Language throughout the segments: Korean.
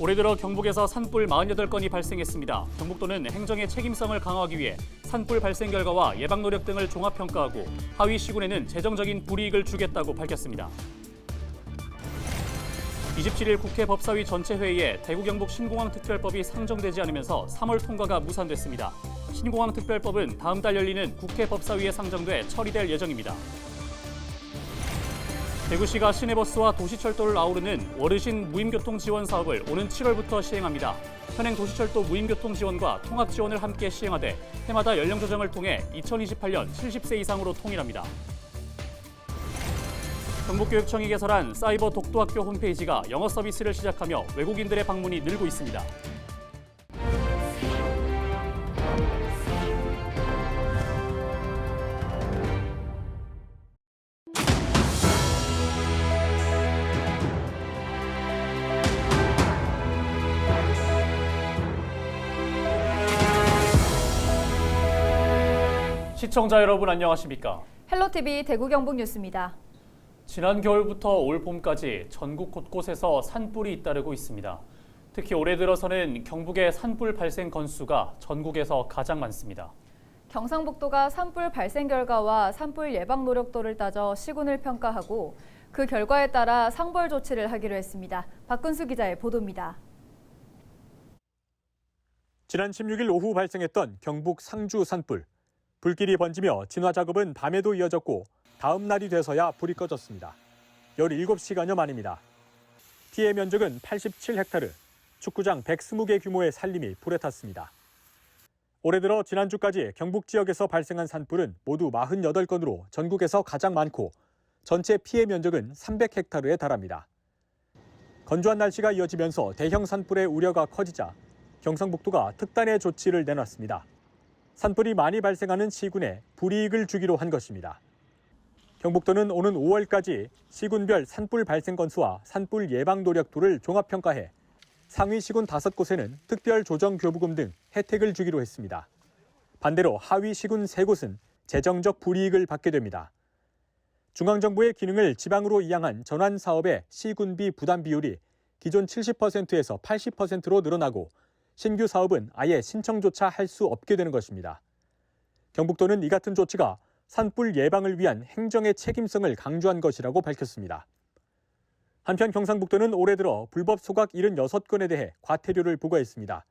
올해 들어 경북에서 산불 48건이 발생했습니다. 경북도는 행정의 책임성을 강화하기 위해 산불 발생 결과와 예방 노력 등을 종합평가하고 하위 시군에는 재정적인 불이익을 주겠다고 밝혔습니다. 27일 국회 법사위 전체 회의에 대구 경북 신공항 특별법이 상정되지 않으면서 3월 통과가 무산됐습니다. 신공항 특별법은 다음 달 열리는 국회 법사위에 상정돼 처리될 예정입니다. 대구시가 시내버스와 도시철도를 아우르는 어르신 무임교통 지원 사업을 오는 7월부터 시행합니다. 현행 도시철도 무임교통 지원과 통학 지원을 함께 시행하되 해마다 연령 조정을 통해 2028년 70세 이상으로 통일합니다. 경북교육청이 개설한 사이버 독도학교 홈페이지가 영어 서비스를 시작하며 외국인들의 방문이 늘고 있습니다. 시청자 여러분 안녕하십니까? 헬로티비 대구 경북 뉴스입니다. 지난 겨울부터 올 봄까지 전국 곳곳에서 산불이 잇따르고 있습니다. 특히 올해 들어서는 경북의 산불 발생 건수가 전국에서 가장 많습니다. 경상북도가 산불 발생 결과와 산불 예방 노력도를 따져 시군을 평가하고 그 결과에 따라 상벌 조치를 하기로 했습니다. 박근수 기자의 보도입니다. 지난 16일 오후 발생했던 경북 상주 산불. 불길이 번지며 진화 작업은 밤에도 이어졌고 다음 날이 돼서야 불이 꺼졌습니다. 17시간여 만입니다. 피해 면적은 87헥타르, 축구장 120개 규모의 산림이 불에 탔습니다. 올해 들어 지난주까지 경북 지역에서 발생한 산불은 모두 48건으로 전국에서 가장 많고 전체 피해 면적은 300헥타르에 달합니다. 건조한 날씨가 이어지면서 대형 산불의 우려가 커지자 경상북도가 특단의 조치를 내놨습니다. 산불이 많이 발생하는 시군에 불이익을 주기로 한 것입니다. 경북도는 오는 5월까지 시군별 산불 발생 건수와 산불 예방 노력도를 종합평가해 상위 시군 5곳에는 특별 조정 교부금 등 혜택을 주기로 했습니다. 반대로 하위 시군 3곳은 재정적 불이익을 받게 됩니다. 중앙정부의 기능을 지방으로 이양한 전환 사업의 시군비 부담 비율이 기존 70%에서 80%로 늘어나고 신규 사업은 아예 신청조차 할 수 없게 되는 것입니다. 경북도는 이 같은 조치가 산불 예방을 위한 행정의 책임성을 강조한 것이라고 밝혔습니다. 한편 경상북도는 올해 들어 불법 소각 76건에 대해 과태료를 부과했습니다.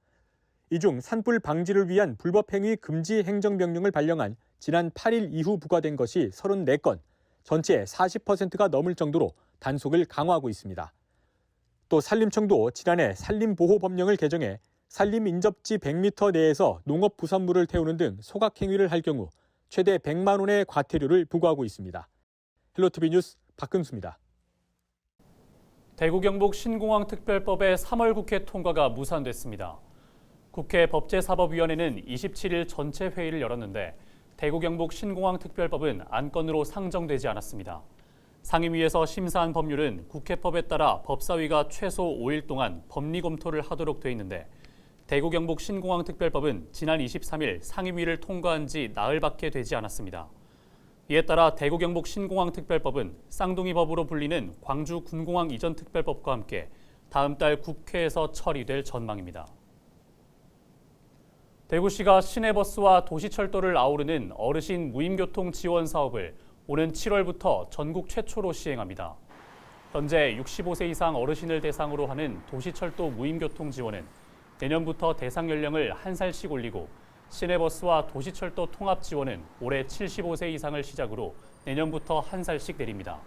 이 중 산불 방지를 위한 불법 행위 금지 행정명령을 발령한 지난 8일 이후 부과된 것이 34건, 전체의 40%가 넘을 정도로 단속을 강화하고 있습니다. 또 산림청도 지난해 산림보호법령을 개정해 산림 인접지 100m 내에서 농업 부산물을 태우는 등 소각 행위를 할 경우 최대 100만 원의 과태료를 부과하고 있습니다. 헬로티비 뉴스 박근수입니다. 대구 경북 신공항 특별법의 3월 국회 통과가 무산됐습니다. 국회 법제사법위원회는 27일 전체 회의를 열었는데 대구 경북 신공항 특별법은 안건으로 상정되지 않았습니다. 상임위에서 심사한 법률은 국회법에 따라 법사위가 최소 5일 동안 법리 검토를 하도록 돼 있는데 대구 경북 신공항 특별법은 지난 23일 상임위를 통과한 지 나흘밖에 되지 않았습니다. 이에 따라 대구 경북 신공항 특별법은 쌍둥이 법으로 불리는 광주 군공항 이전 특별법과 함께 다음 달 국회에서 처리될 전망입니다. 대구시가 시내버스와 도시철도를 아우르는 어르신 무임교통 지원 사업을 오는 7월부터 전국 최초로 시행합니다. 현재 65세 이상 어르신을 대상으로 하는 도시철도 무임교통 지원은 내년부터 대상 연령을 1살씩 올리고 시내버스와 도시철도 통합 지원은 올해 75세 이상을 시작으로 내년부터 1살씩 내립니다.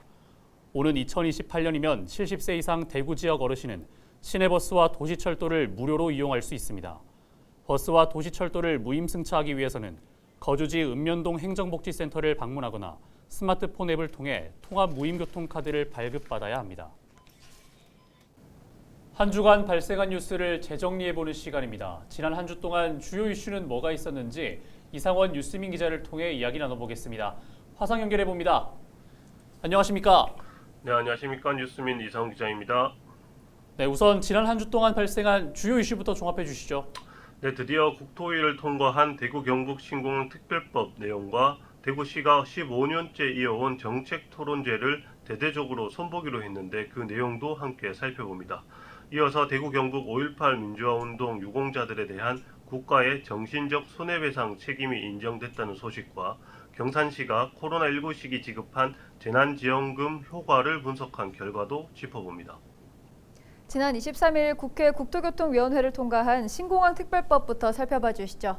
오는 2028년이면 70세 이상 대구 지역 어르신은 시내버스와 도시철도를 무료로 이용할 수 있습니다. 버스와 도시철도를 무임 승차하기 위해서는 거주지 읍면동 행정복지센터를 방문하거나 스마트폰 앱을 통해 통합 무임교통카드를 발급받아야 합니다. 한 주간 발생한 뉴스를 재정리해보는 시간입니다. 지난 한 주 동안 주요 이슈는 뭐가 있었는지 이상원 뉴스민 기자를 통해 이야기 나눠보겠습니다. 화상 연결해봅니다. 안녕하십니까? 네, 안녕하십니까. 뉴스민 이상원 기자입니다. 네, 우선 지난 한 주 동안 발생한 주요 이슈부터 종합해 주시죠. 네, 드디어 국토위를 통과한 대구 경북 신공항 특별법 내용과 대구시가 15년째 이어온 정책 토론제를 대대적으로 손보기로 했는데 그 내용도 함께 살펴봅니다. 이어서 대구 경북 5.18 민주화운동 유공자들에 대한 국가의 정신적 손해배상 책임이 인정됐다는 소식과 경산시가 코로나19 시기 지급한 재난지원금 효과를 분석한 결과도 짚어봅니다. 지난 23일 국회 국토교통위원회를 통과한 신공항 특별법부터 살펴봐 주시죠.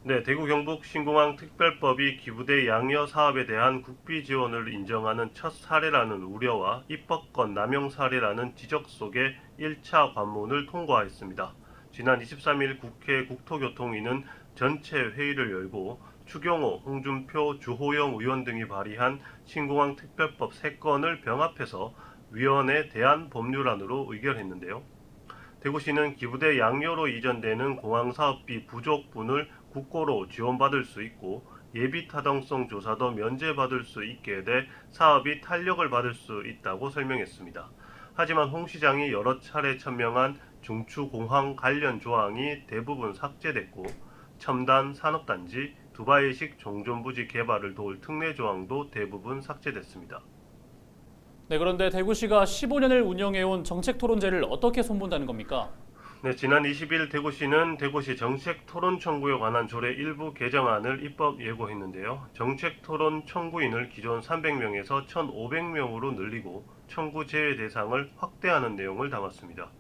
네, 대구 경북 신공항 특별법이 기부대 양여 사업에 대한 국비 지원을 인정하는 첫 사례라는 우려와 입법권 남용 사례라는 지적 속에 1차 관문을 통과했습니다. 지난 23일 국회 국토교통위는 전체 회의를 열고 추경호, 홍준표, 주호영 의원 등이 발의한 신공항 특별법 3건을 병합해서 위원회 대안 법률안으로 의결했는데요. 대구시는 기부대 양여로 이전되는 공항사업비 부족분을 국고로 지원받을 수 있고 예비 타당성 조사도 면제받을 수 있게 돼 사업이 탄력을 받을 수 있다고 설명했습니다. 하지만 홍 시장이 여러 차례 천명한 중추공항 관련 조항이 대부분 삭제됐고 첨단 산업단지, 두바이식 종전부지 개발을 도울 특례 조항도 대부분 삭제됐습니다. 네, 그런데 대구시가 15년을 운영해온 정책토론제를 어떻게 손본다는 겁니까? 네, 지난 20일 대구시는 대구시 정책토론 청구에 관한 조례 일부 개정안을 입법 예고했는데요. 정책토론 청구인을 기존 300명에서 1,500명으로 늘리고 청구 제외 대상을 확대하는 내용을 담았습니다.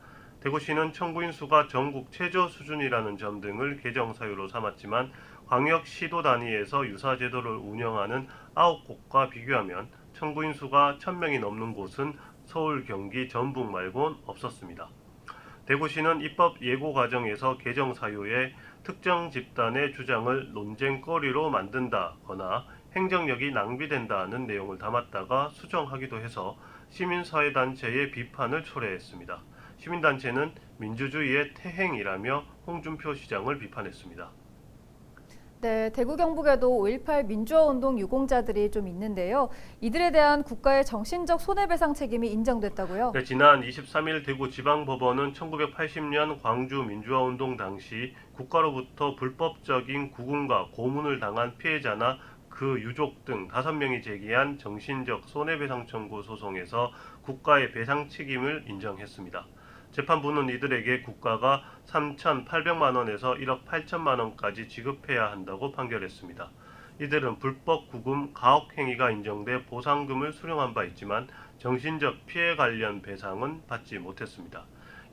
대구시는 청구인 수가 전국 최저 수준이라는 점 등을 개정 사유로 삼았지만 광역시도 단위에서 유사 제도를 운영하는 9곳과 비교하면 청구인 수가 1,000명이 넘는 곳은 서울, 경기, 전북 말곤 없었습니다. 대구시는 입법 예고 과정에서 개정 사유에 특정 집단의 주장을 논쟁거리로 만든다거나 행정력이 낭비된다는 내용을 담았다가 수정하기도 해서 시민사회단체의 비판을 초래했습니다. 시민단체는 민주주의의 태행이라며 홍준표 시장을 비판했습니다. 네, 대구 경북에도 5.18 민주화운동 유공자들이 좀 있는데요. 이들에 대한 국가의 정신적 손해배상 책임이 인정됐다고요? 네, 지난 23일 대구지방법원은 1980년 광주 민주화운동 당시 국가로부터 불법적인 구금과 고문을 당한 피해자나 그 유족 등 5명이 제기한 정신적 손해배상 청구 소송에서 국가의 배상 책임을 인정했습니다. 재판부는 이들에게 국가가 3,800만 원에서 1억 8천만 원까지 지급해야 한다고 판결했습니다. 이들은 불법 구금, 가혹 행위가 인정돼 보상금을 수령한 바 있지만 정신적 피해 관련 배상은 받지 못했습니다.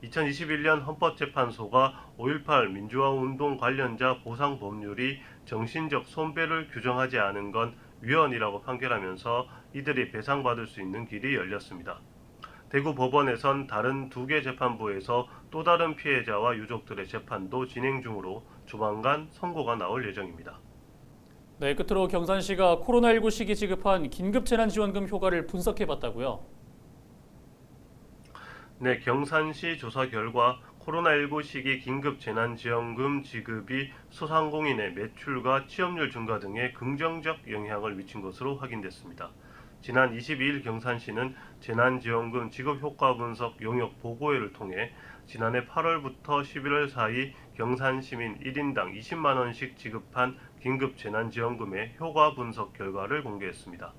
2021년 헌법재판소가 5.18 민주화운동 관련자 보상 법률이 정신적 손배를 규정하지 않은 건 위헌이라고 판결하면서 이들이 배상받을 수 있는 길이 열렸습니다. 대구 법원에선 다른 2개 재판부에서 또 다른 피해자와 유족들의 재판도 진행 중으로 조만간 선고가 나올 예정입니다. 네, 끝으로 경산시가 코로나19 시기 지급한 긴급재난지원금 효과를 분석해봤다고요? 네, 경산시 조사 결과 코로나19 시기 긴급재난지원금 지급이 소상공인의 매출과 취업률 증가 등에 긍정적 영향을 미친 것으로 확인됐습니다. 지난 22일 경산시는 재난지원금 지급효과 분석 용역 보고회를 통해 지난해 8월부터 11월 사이 경산시민 1인당 20만 원씩 지급한 긴급재난지원금의 효과 분석 결과를 공개했습니다.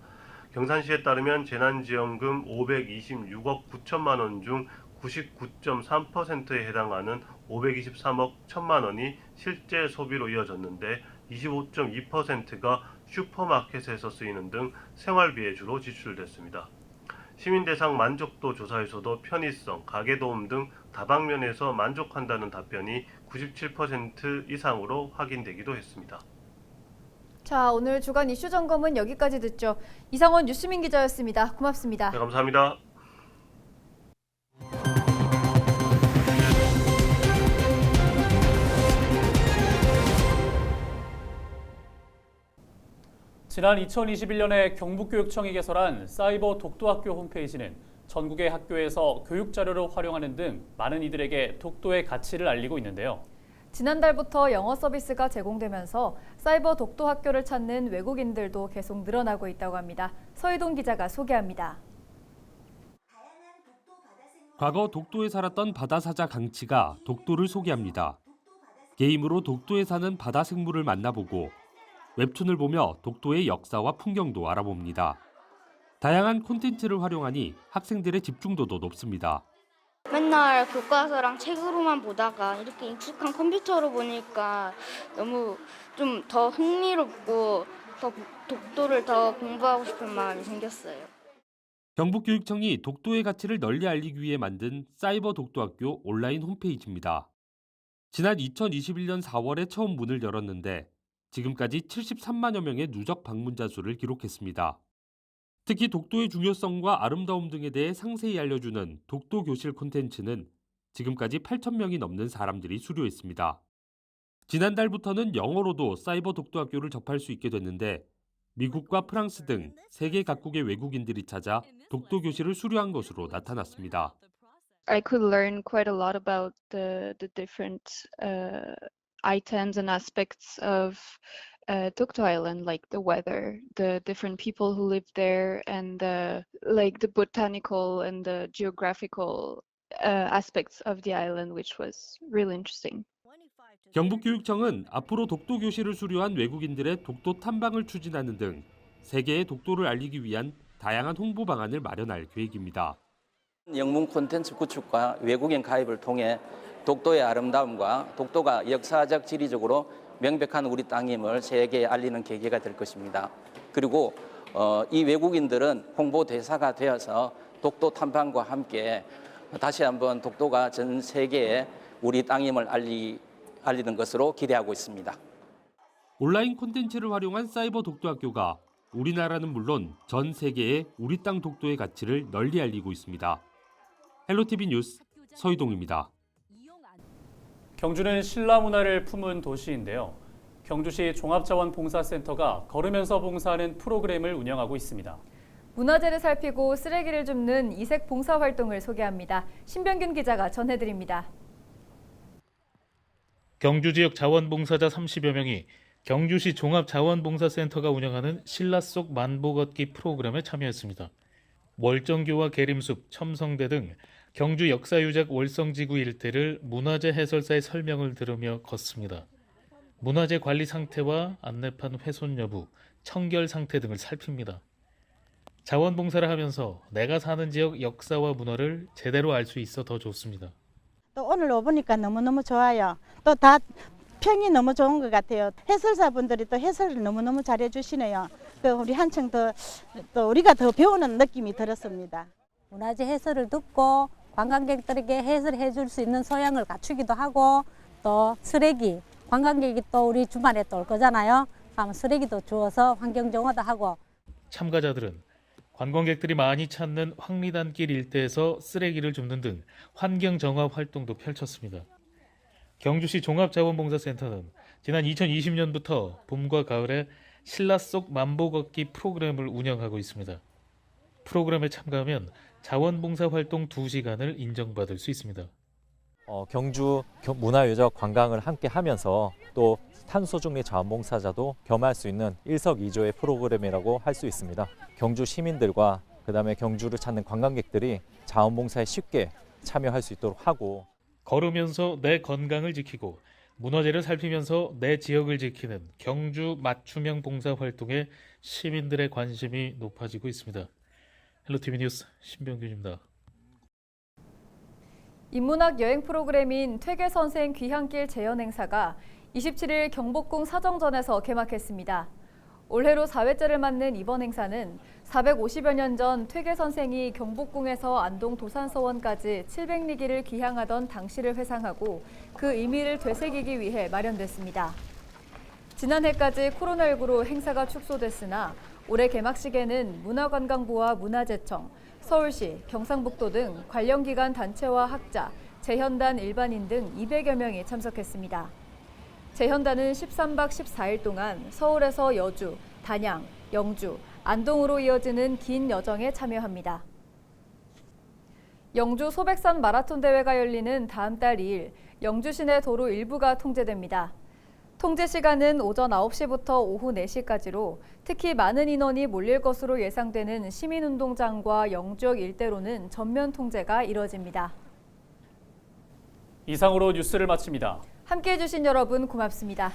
경산시에 따르면 재난지원금 526억 9천만 원 중 99.3%에 해당하는 523억 1천만 원이 실제 소비로 이어졌는데 25.2%가 슈퍼마켓에서 쓰이는 등 생활비에 주로 지출됐습니다. 시민 대상 만족도 조사에서도 편의성, 가계도움 등 다방면에서 만족한다는 답변이 97% 이상으로 확인되기도 했습니다. 자, 오늘 주간 이슈 점검은 여기까지 듣죠. 이상원 뉴스민 기자였습니다. 고맙습니다. 네, 감사합니다. 지난 2021년에 경북교육청이 개설한 사이버 독도학교 홈페이지는 전국의 학교에서 교육 자료로 활용하는 등 많은 이들에게 독도의 가치를 알리고 있는데요. 지난달부터 영어 서비스가 제공되면서 사이버 독도 학교를 찾는 외국인들도 계속 늘어나고 있다고 합니다. 서희동 기자가 소개합니다. 과거 독도에 살았던 바다사자 강치가 독도를 소개합니다. 게임으로 독도에 사는 바다 생물을 만나보고 웹툰을 보며 독도의 역사와 풍경도 알아봅니다. 다양한 콘텐츠를 활용하니 학생들의 집중도도 높습니다. 맨날 맨날 교과서랑 책으로만 보다가 이렇게 익숙한 컴퓨터로 보니까 너무 좀 더 흥미롭고 더 독도를 더 공부하고 싶은 마음이 생겼어요. 경북교육청이 독도의 가치를 널리 알리기 위해 만든 사이버 독도학교 온라인 홈페이지입니다. 지난 2021년 4월에 처음 문을 열었는데 지금까지 73만여 명의 누적 방문자 수를 기록했습니다. 특히 독도의 중요성과 아름다움 등에 대해 상세히 알려주는 독도 교실 콘텐츠는 지금까지 8,000명이 넘는 사람들이 수료했습니다. 지난달부터는 영어로도 사이버 독도학교를 접할 수 있게 됐는데 미국과 프랑스 등 세계 각국의 외국인들이 찾아 독도 교실을 수료한 것으로 나타났습니다. I could learn quite a lot about the different items and aspects of Dokdo Island, like the weather, the different people who live there, and like the botanical and the geographical aspects of the island, which was really interesting. 경북교육청은 앞으로 독도 교실을 수료한 외국인들의 독도 탐방을 추진하는 등 세계의 독도를 알리기 위한 다양한 홍보 방안을 마련할 계획입니다. 영문 콘텐츠 구축과 외국인 가입을 통해 독도의 아름다움과 독도가 역사적 지리적으로 명백한 우리 땅임을 세계에 알리는 계기가 될 것입니다. 그리고 이 외국인들은 홍보 대사가 되어서 독도 탐방과 함께 다시 한번 독도가 전 세계에 우리 땅임을 알리는 것으로 기대하고 있습니다. 온라인 콘텐츠를 활용한 사이버 독도학교가 우리나라는 물론 전 세계에 우리 땅 독도의 가치를 널리 알리고 있습니다. 헬로티비 뉴스 서희동입니다. 경주는 신라 문화를 품은 도시인데요. 경주시 종합자원봉사센터가 걸으면서 봉사하는 프로그램을 운영하고 있습니다. 문화재를 살피고 쓰레기를 줍는 이색 봉사 활동을 소개합니다. 신병균 기자가 전해드립니다. 경주 지역 자원봉사자 30여 명이 경주시 종합자원봉사센터가 운영하는 신라 속 만보 걷기 프로그램에 참여했습니다. 월정교와 계림숲, 첨성대 등 경주 역사유적 월성지구 일대를 문화재 해설사의 설명을 들으며 걷습니다. 문화재 관리 상태와 안내판 훼손 여부, 청결 상태 등을 살핍니다. 자원봉사를 하면서 내가 사는 지역 역사와 문화를 제대로 알 수 있어 더 좋습니다. 또 오늘 와보니까 너무너무 좋아요. 또 다 평이 너무 좋은 것 같아요. 해설사분들이 또 해설을 너무너무 잘해주시네요. 우리 한층 또 우리가 더 배우는 느낌이 들었습니다. 문화재 해설을 듣고 관광객들에게 해설해 줄 수 있는 소양을 갖추기도 하고 또 쓰레기, 관광객이 또 우리 주말에 또 올 거잖아요. 그럼 쓰레기도 주워서 환경정화도 하고. 참가자들은 관광객들이 많이 찾는 황리단길 일대에서 쓰레기를 줍는 등 환경정화 활동도 펼쳤습니다. 경주시 종합자원봉사센터는 지난 2020년부터 봄과 가을에 신라 속 만보 걷기 프로그램을 운영하고 있습니다. 프로그램에 참가하면 자원봉사 활동 2시간을 인정받을 수 있습니다. 경주 문화유적 관광을 함께 하면서 또 탄소중립 자원봉사자도 겸할 수 있는 일석이조의 프로그램이라고 할 수 있습니다. 경주 시민들과 그다음에 경주를 찾는 관광객들이 자원봉사에 쉽게 참여할 수 있도록 하고 걸으면서 내 건강을 지키고 문화재를 살피면서 내 지역을 지키는 경주 맞춤형 봉사 활동에 시민들의 관심이 높아지고 있습니다. 헬로티비 뉴스 신병균입니다. 인문학 여행 프로그램인 퇴계선생 귀향길 재연 행사가 27일 경복궁 사정전에서 개막했습니다. 올해로 4회째를 맞는 이번 행사는 450여 년 전 퇴계선생이 경복궁에서 안동 도산서원까지 700리기를 귀향하던 당시를 회상하고 그 의미를 되새기기 위해 마련됐습니다. 지난해까지 코로나19로 행사가 축소됐으나 올해 개막식에는 문화관광부와 문화재청, 서울시, 경상북도 등 관련 기관 단체와 학자, 재현단 일반인 등 200여 명이 참석했습니다. 재현단은 13박 14일 동안 서울에서 여주, 단양, 영주, 안동으로 이어지는 긴 여정에 참여합니다. 영주 소백산 마라톤 대회가 열리는 다음 달 2일, 영주 시내 도로 일부가 통제됩니다. 통제 시간은 오전 9시부터 오후 4시까지로 특히 많은 인원이 몰릴 것으로 예상되는 시민운동장과 영주역 일대로는 전면 통제가 이뤄집니다. 이상으로 뉴스를 마칩니다. 함께해 주신 여러분 고맙습니다.